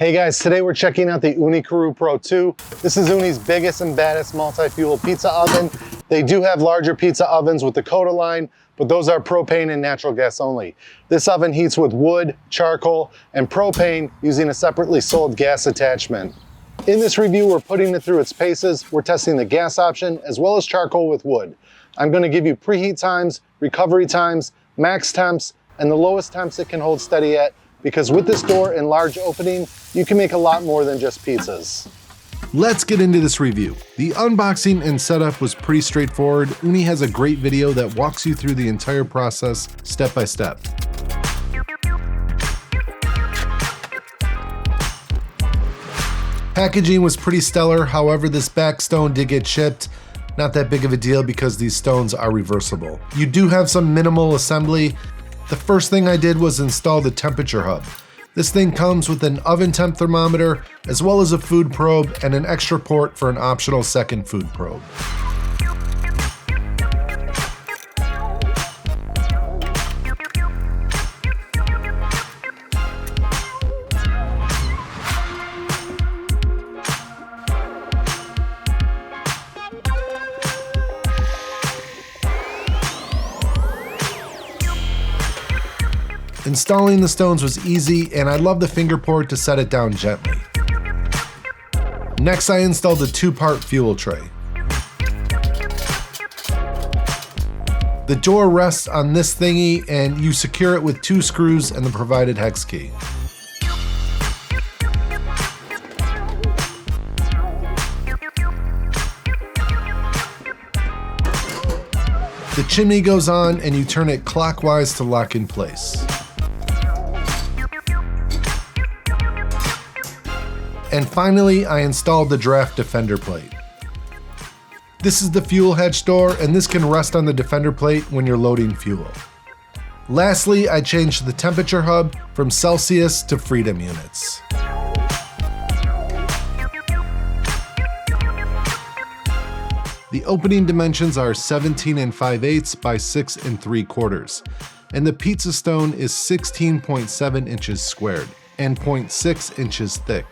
Hey guys, today we're checking out the Ooni Karu Pro 2. This is Ooni's biggest and baddest multi-fuel pizza oven. They do have larger pizza ovens with the Coda line, but those are propane and natural gas only. This oven heats with wood, charcoal, and propane using a separately sold gas attachment. In this review, we're putting it through its paces. We're testing the gas option as well as charcoal with wood. I'm going to give you preheat times, recovery times, max temps, and the lowest temps it can hold steady at, because with this door and large opening, you can make a lot more than just pizzas. Let's get into this review. The unboxing and setup was pretty straightforward. Ooni has a great video that walks you through the entire process step by step. Packaging was pretty stellar, however this back stone did get chipped. Not that big of a deal because these stones are reversible. You do have some minimal assembly. The first thing I did was install the temperature hub. This thing comes with an oven temp thermometer, as well as a food probe and an extra port for an optional second food probe. Installing the stones was easy, and I love the finger port to set it down gently. Next, I installed the two-part fuel tray. The door rests on this thingy, and you secure it with 2 screws and the provided hex key. The chimney goes on, and you turn it clockwise to lock in place. And finally, I installed the draft defender plate. This is the fuel hedge door, and this can rest on the defender plate when you're loading fuel. Lastly, I changed the temperature hub from Celsius to Freedom units. The opening dimensions are 17 5/8 by 6 3/4, and the pizza stone is 16.7 inches squared and 0.6 inches thick.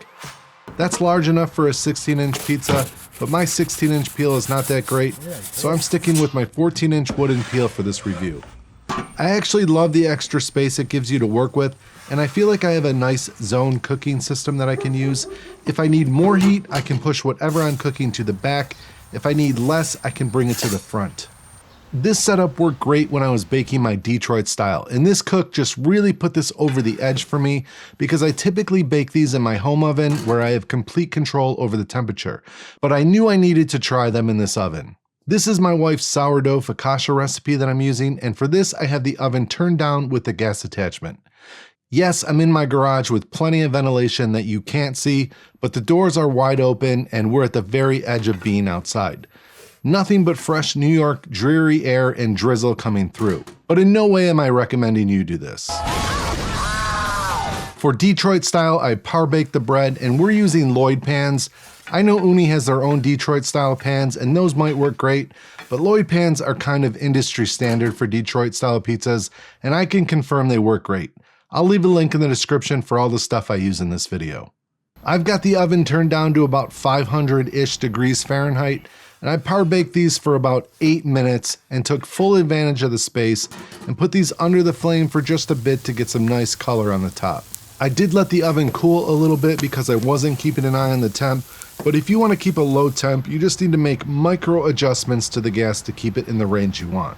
That's large enough for a 16-inch pizza, but my 16-inch peel is not that great, so I'm sticking with my 14-inch wooden peel for this review. I actually love the extra space it gives you to work with, and I feel like I have a nice zone cooking system that I can use. If I need more heat, I can push whatever I'm cooking to the back. If I need less, I can bring it to the front. This setup worked great when I was baking my Detroit style, and this cook just really put this over the edge for me because I typically bake these in my home oven where I have complete control over the temperature, but I knew I needed to try them in this oven. This is my wife's sourdough focaccia recipe that I'm using, and for this I have the oven turned down with the gas attachment. Yes, I'm in my garage with plenty of ventilation that you can't see, but the doors are wide open and we're at the very edge of being outside. Nothing but fresh New York dreary air and drizzle coming through. But in no way am I recommending you do this. For Detroit style, I par baked the bread and we're using Lloyd pans. I know Ooni has their own Detroit style pans and those might work great, but Lloyd pans are kind of industry standard for Detroit style pizzas, and I can confirm they work great. I'll leave a link in the description for all the stuff I use in this video. I've got the oven turned down to about 500-ish degrees Fahrenheit, and I par baked these for about 8 minutes and took full advantage of the space and put these under the flame for just a bit to get some nice color on the top. I did let the oven cool a little bit because I wasn't keeping an eye on the temp, but if you want to keep a low temp, you just need to make micro adjustments to the gas to keep it in the range you want.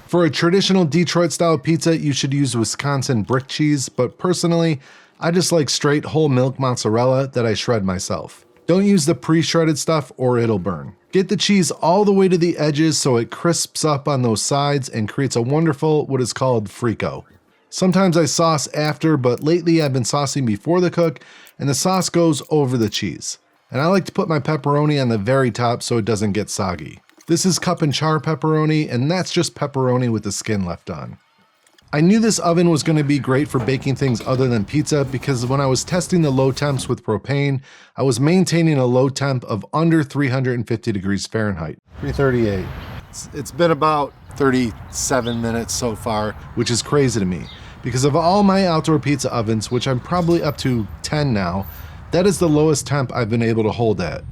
For a traditional Detroit style pizza, you should use Wisconsin brick cheese, but personally, I just like straight whole milk mozzarella that I shred myself. Don't use the pre-shredded stuff or it'll burn. Get the cheese all the way to the edges so it crisps up on those sides and creates a wonderful, what is called frico. Sometimes I sauce after, but lately I've been saucing before the cook, and the sauce goes over the cheese. And I like to put my pepperoni on the very top so it doesn't get soggy. This is cup and char pepperoni, and that's just pepperoni with the skin left on. I knew this oven was going to be great for baking things other than pizza because when I was testing the low temps with propane, I was maintaining a low temp of under 350 degrees Fahrenheit. 338. It's been about 37 minutes so far, which is crazy to me because of all my outdoor pizza ovens, which I'm probably up to 10 now, That is the lowest temp I've been able to hold at.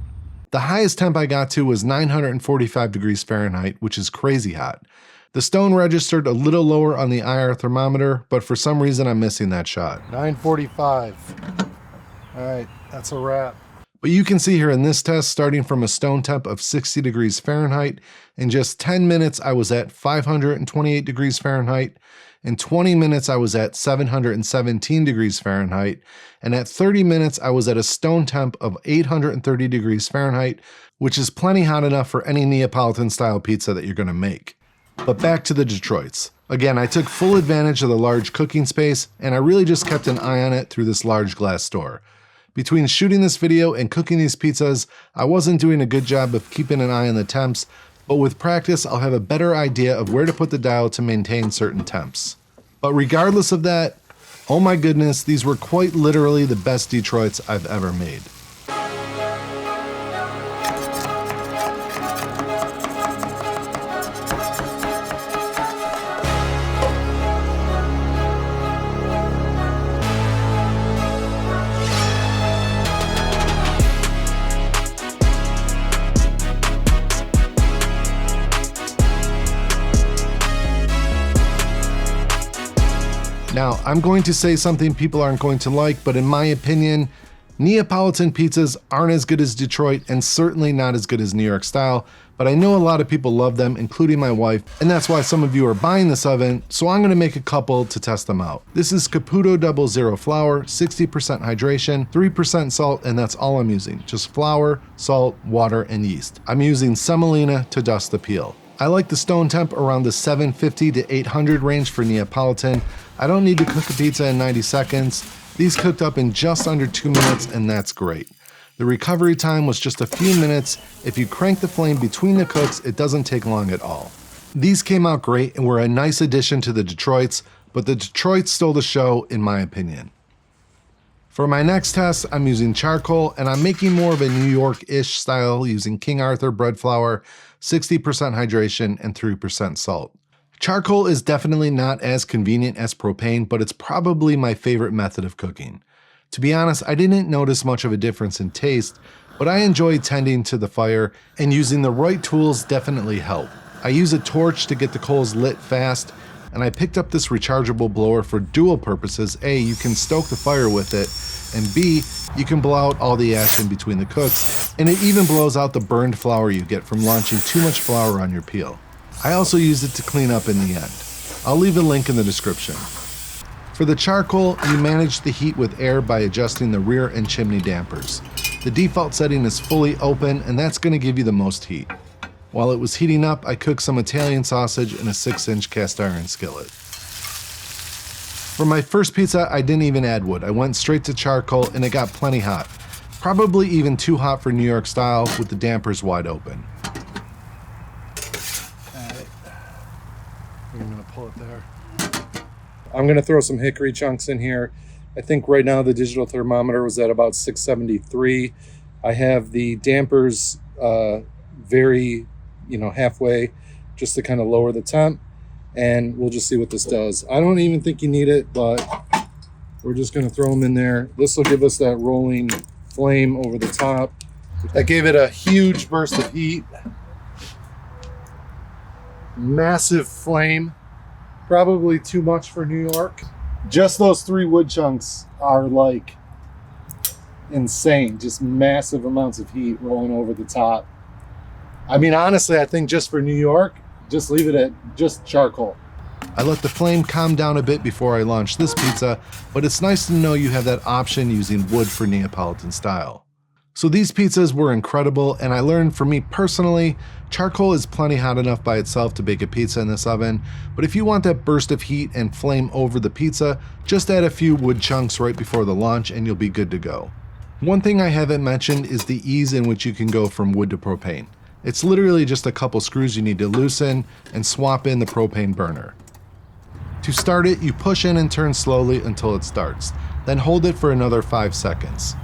The highest temp I got to was 945 degrees Fahrenheit, which is crazy hot. The stone registered a little lower on the IR thermometer, but for some reason I'm missing that shot. 945. All right, that's a wrap. But you can see here in this test, starting from a stone temp of 60 degrees Fahrenheit, in just 10 minutes I was at 528 degrees Fahrenheit. In 20 minutes I was at 717 degrees Fahrenheit. And at 30 minutes I was at a stone temp of 830 degrees Fahrenheit, which is plenty hot enough for any Neapolitan style pizza that you're going to make. But back to the Detroits. Again, I took full advantage of the large cooking space, and I really just kept an eye on it through this large glass door. Between shooting this video and cooking these pizzas, I wasn't doing a good job of keeping an eye on the temps, but with practice, I'll have a better idea of where to put the dial to maintain certain temps. But regardless of that, oh my goodness, these were quite literally the best Detroits I've ever made. Now, I'm going to say something people aren't going to like, but in my opinion, Neapolitan pizzas aren't as good as Detroit and certainly not as good as New York style, but I know a lot of people love them, including my wife, and that's why some of you are buying this oven, so I'm gonna make a couple to test them out. This is Caputo 00 flour, 60% hydration, 3% salt, and that's all I'm using. Just flour, salt, water, and yeast. I'm using semolina to dust the peel. I like the stone temp around the 750 to 800 range for Neapolitan. I don't need to cook a pizza in 90 seconds. These cooked up in just under 2 minutes, and that's great. The recovery time was just a few minutes. If you crank the flame between the cooks, it doesn't take long at all. These came out great and were a nice addition to the Detroits, but the Detroits stole the show in my opinion. For my next test, I'm using charcoal, and I'm making more of a New York-ish style using King Arthur bread flour, 60% hydration, and 3% salt. Charcoal is definitely not as convenient as propane, but it's probably my favorite method of cooking. To be honest, I didn't notice much of a difference in taste, but I enjoy tending to the fire, and using the right tools definitely help. I use a torch to get the coals lit fast, and I picked up this rechargeable blower for dual purposes. A, you can stoke the fire with it, and B, you can blow out all the ash in between the cooks, and it even blows out the burned flour you get from launching too much flour on your peel. I also use it to clean up in the end. I'll leave a link in the description. For the charcoal, you manage the heat with air by adjusting the rear and chimney dampers. The default setting is fully open, and that's going to give you the most heat. While it was heating up, I cooked some Italian sausage in a 6-inch cast iron skillet. For my first pizza, I didn't even add wood. I went straight to charcoal, and it got plenty hot. Probably even too hot for New York style with the dampers wide open. I'm gonna pull it there. I'm gonna throw some hickory chunks in here. I think right now the digital thermometer was at about 673. I have the dampers very, halfway, just to kind of lower the temp, and we'll just see what this does. I don't even think you need it, but we're just gonna throw them in there. This will give us that rolling flame over the top. That gave it a huge burst of heat. Massive flame, probably too much for New York. Just those 3 wood chunks are like insane, just massive amounts of heat rolling over the top. I mean, honestly, I think just for New York, just leave it at just charcoal. I let the flame calm down a bit before I launched this pizza, but it's nice to know you have that option using wood for Neapolitan style. So these pizzas were incredible, and I learned for me personally, charcoal is plenty hot enough by itself to bake a pizza in this oven, but if you want that burst of heat and flame over the pizza, just add a few wood chunks right before the launch and you'll be good to go. One thing I haven't mentioned is the ease in which you can go from wood to propane. It's literally just a couple screws you need to loosen and swap in the propane burner. To start it, you push in and turn slowly until it starts, then hold it for another 5 seconds.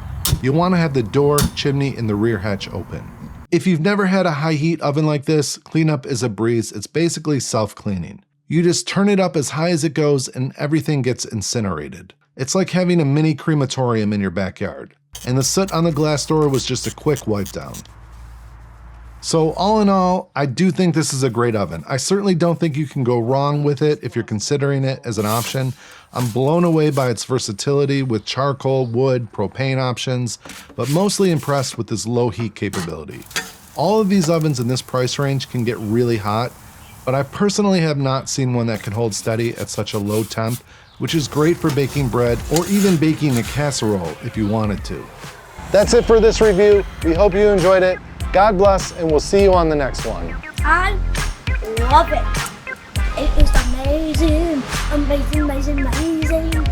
You'll want to have the door, chimney, and the rear hatch open. If you've never had a high heat oven like this, cleanup is a breeze. It's basically self-cleaning. You just turn it up as high as it goes and everything gets incinerated. It's like having a mini crematorium in your backyard. and the soot on the glass door was just a quick wipe down. So all in all, I do think this is a great oven. I certainly don't think you can go wrong with it if you're considering it as an option. I'm blown away by its versatility with charcoal, wood, propane options, but mostly impressed with this low heat capability. All of these ovens in this price range can get really hot, but I personally have not seen one that can hold steady at such a low temp, which is great for baking bread or even baking a casserole if you wanted to. That's it for this review. We hope you enjoyed it. God bless, and we'll see you on the next one. I love it. It is amazing, amazing, amazing, amazing.